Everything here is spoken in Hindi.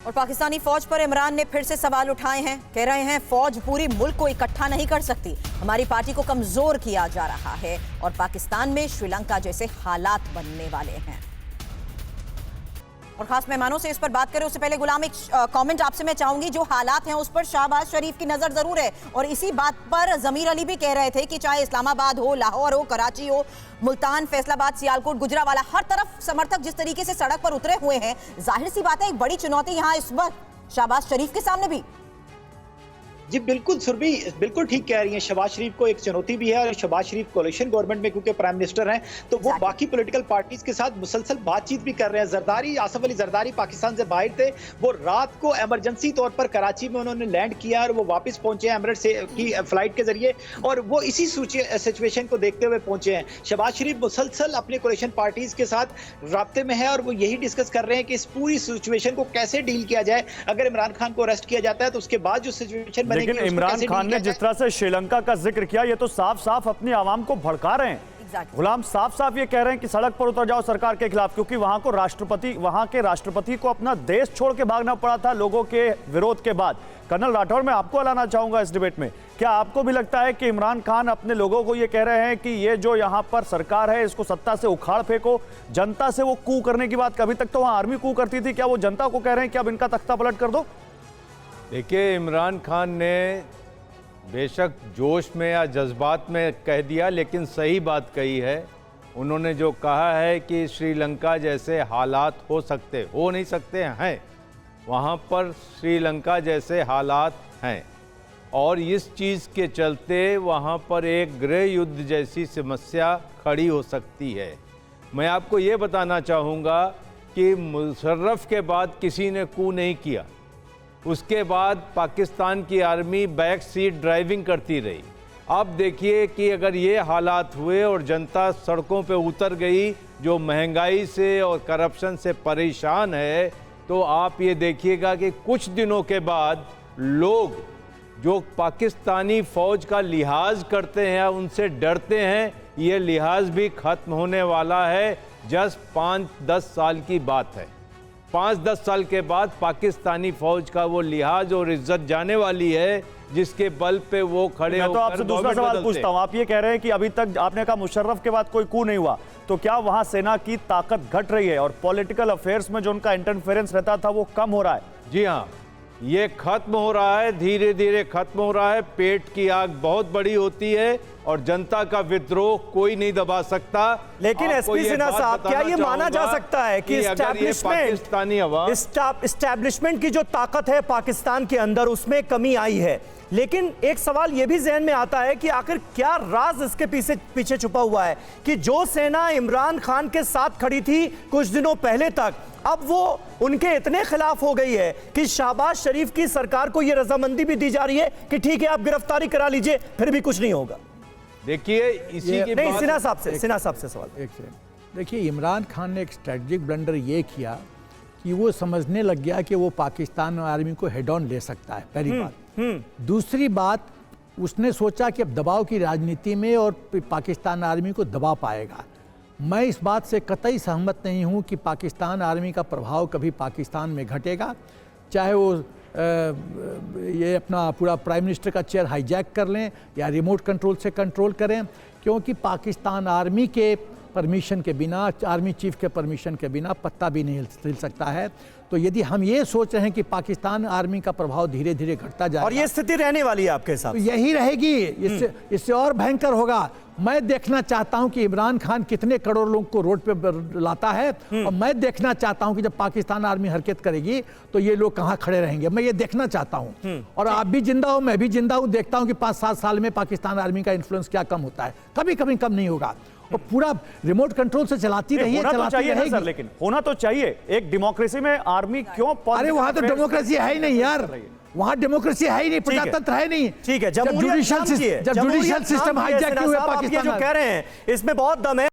और पाकिस्तानी फौज पर इमरान ने फिर से सवाल उठाए हैं। कह रहे हैं फौज पूरी मुल्क को इकट्ठा नहीं कर सकती, हमारी पार्टी को कमजोर किया जा रहा है और पाकिस्तान में श्रीलंका जैसे हालात बनने वाले हैं। और खास मेहमानों से इस पर बात करें उससे पहले गुलाम एक कमेंट आपसे मैं चाहूंगी। जो हालात हैं उस पर शहबाज शरीफ की नजर जरूर है और इसी बात पर जमीर अली भी कह रहे थे कि चाहे इस्लामाबाद हो, लाहौर हो, कराची हो, मुल्तान, फैसलाबाद, सियालकोट, गुजरावाला, हर तरफ समर्थक जिस तरीके से सड़क पर उतरे हुए हैं, जाहिर सी बात है एक बड़ी चुनौती यहाँ इस वक्त शहबाज शरीफ के सामने भी। जी बिल्कुल सुरभि, बिल्कुल ठीक कह रही हैं। शहबाज शरीफ को एक चुनौती भी है और शहबाज शरीफ कोalition गवर्नमेंट में क्योंकि प्राइम मिनिस्टर हैं तो वो बाकी पॉलिटिकल पार्टीज के साथ मुसलसल बातचीत भी कर रहे हैं। जरदारी, आसफ अली जरदारी पाकिस्तान से बाहर थे, वो रात को इमरजेंसी तौर पर कराची में उन्होंने लैंड किया और वो वापस पहुंचे एमिरेट्स की फ्लाइट के जरिए और वो इसी सिचुएशन को देखते हुए पहुंचे हैं। शहबाज शरीफ मुसलसल अपने कोalition पार्टीज के साथ राब्ते में है और वो यही डिस्कस कर रहे हैं कि इस पूरी सिचुएशन को कैसे डील किया जाए। अगर इमरान खान को अरेस्ट किया जाता है तो उसके बाद जो सिचुएशन लेकिन इमरान खान ने जिस तरह से श्रीलंका का जिक्र किया, ये तो साफ साफ अपनी आवाम को भड़का रहे हैं। गुलाम साफ साफ ये कह रहे हैं कि सड़क पर उतर जाओ सरकार के खिलाफ, क्योंकि वहां के राष्ट्रपति को अपना देश छोड़ के भागना पड़ा था लोगों के विरोध के बाद। कर्नल राठौर, मैं आपको लाना चाहूंगा इस डिबेट में। क्या आपको भी लगता है कि इमरान खान अपने लोगों को ये कह रहे हैं कि ये जो यहाँ पर सरकार है इसको सत्ता से उखाड़ फेंको, जनता से वो कू करने की बात, कभी तक तो वहां आर्मी कू करती थी, क्या वो जनता को कह रहे हैं कि अब इनका तख्ता पलट कर दो? देखिए, इमरान खान ने बेशक जोश में या जज्बात में कह दिया, लेकिन सही बात कही है। उन्होंने जो कहा है कि श्रीलंका जैसे हालात हो नहीं सकते हैं, वहाँ पर श्रीलंका जैसे हालात हैं और इस चीज़ के चलते वहाँ पर एक गृह युद्ध जैसी समस्या खड़ी हो सकती है। मैं आपको ये बताना चाहूँगा कि मुशर्रफ के बाद किसी ने कू नहीं किया, उसके बाद पाकिस्तान की आर्मी बैक सीट ड्राइविंग करती रही। अब देखिए कि अगर ये हालात हुए और जनता सड़कों पे उतर गई जो महंगाई से और करप्शन से परेशान है, तो आप ये देखिएगा कि कुछ दिनों के बाद लोग जो पाकिस्तानी फ़ौज का लिहाज करते हैं, उनसे डरते हैं, ये लिहाज भी ख़त्म होने वाला है। जस्ट 5-10 साल की बात है। 5-10 साल के बाद पाकिस्तानी फौज का वो लिहाज और इज्जत जाने वाली है जिसके बल पे वो खड़े होकर। मैं तो आपसे दूसरा सवाल पूछता हूं। आप ये कह रहे हैं कि अभी तक आपने कहा मुशर्रफ के बाद कोई कू नहीं हुआ, तो क्या वहां सेना की ताकत घट रही है और पॉलिटिकल अफेयर्स में जो उनका इंटरफेरेंस रहता था वो कम हो रहा है? जी हाँ, ये खत्म हो रहा है, धीरे धीरे खत्म हो रहा है। पेट की आग बहुत बड़ी होती है और जनता का विद्रोह कोई नहीं दबा सकता। लेकिन एसपी सिन्हा साहब, क्या ये माना जा सकता है कि इस्टेब्लिशमेंट की जो ताकत है पाकिस्तान के अंदर उसमें कमी आई है? लेकिन एक सवाल ये भी ज़हन में आता है कि आखिर क्या राज इसके पीछे छुपा हुआ है कि जो सेना इमरान खान के साथ खड़ी थी कुछ दिनों पहले तक, अब वो उनके इतने खिलाफ हो गई है कि शहबाज शरीफ की सरकार को यह रजामंदी भी दी जा रही है कि ठीक है आप गिरफ्तारी करा लीजिए, फिर भी कुछ नहीं होगा। देखिए इसी की नहीं, सिन्हा साहब से सवाल। एक सेकंड, देखिए इमरान खान ने एक स्ट्रेटजिक ब्लंडर ये किया कि वो समझने लग गया कि वो पाकिस्तान आर्मी को हेड ऑन ले सकता है, पहली बात। दूसरी बात, उसने सोचा कि अब दबाव की राजनीति में और पाकिस्तान आर्मी को दबा पाएगा। मैं इस बात से कतई सहमत नहीं हूं कि पाकिस्तान आर्मी का प्रभाव कभी पाकिस्तान में घटेगा, चाहे वो ये अपना पूरा प्राइम मिनिस्टर का चेयर हाईजैक कर लें या रिमोट कंट्रोल से कंट्रोल करें, क्योंकि पाकिस्तान आर्मी के परमिशन के बिना, आर्मी चीफ के परमिशन के बिना पत्ता भी नहीं हिल सकता है। तो यदि हम ये सोच रहे हैं कि पाकिस्तान आर्मी का प्रभाव धीरे धीरे घटता जाएगा और ये स्थिति रहने वाली है आपके हिसाब से? तो यही रहेगी, इससे और भयंकर होगा। मैं देखना चाहता हूं कि इमरान खान कितने करोड़ लोगों को रोड पे लाता है और मैं देखना चाहता हूं कि जब पाकिस्तान आर्मी हरकत करेगी तो ये लोग कहां खड़े रहेंगे, मैं ये देखना चाहता हूं। और आप भी जिंदा हो, मैं भी जिंदा हूं, देखता हूं कि 5-7 साल में पाकिस्तान आर्मी का इन्फ्लुएंस क्या कम होता है। कभी कभी कम नहीं होगा और पूरा रिमोट कंट्रोल से चलाती रहिए, चलाती रहेगी। सर, लेकिन होना तो चाहिए। एक डेमोक्रेसी में आर्मी क्यों? अरे वहां तो डेमोक्रेसी है ही नहीं यार, वहां डेमोक्रेसी है ही नहीं, प्रजातंत्र है नहीं। ठीक है, जब जुडिशियल सिस्टम हाईजैक हुआ पाकिस्तान, जो कह रहे हैं इसमें बहुत दम है।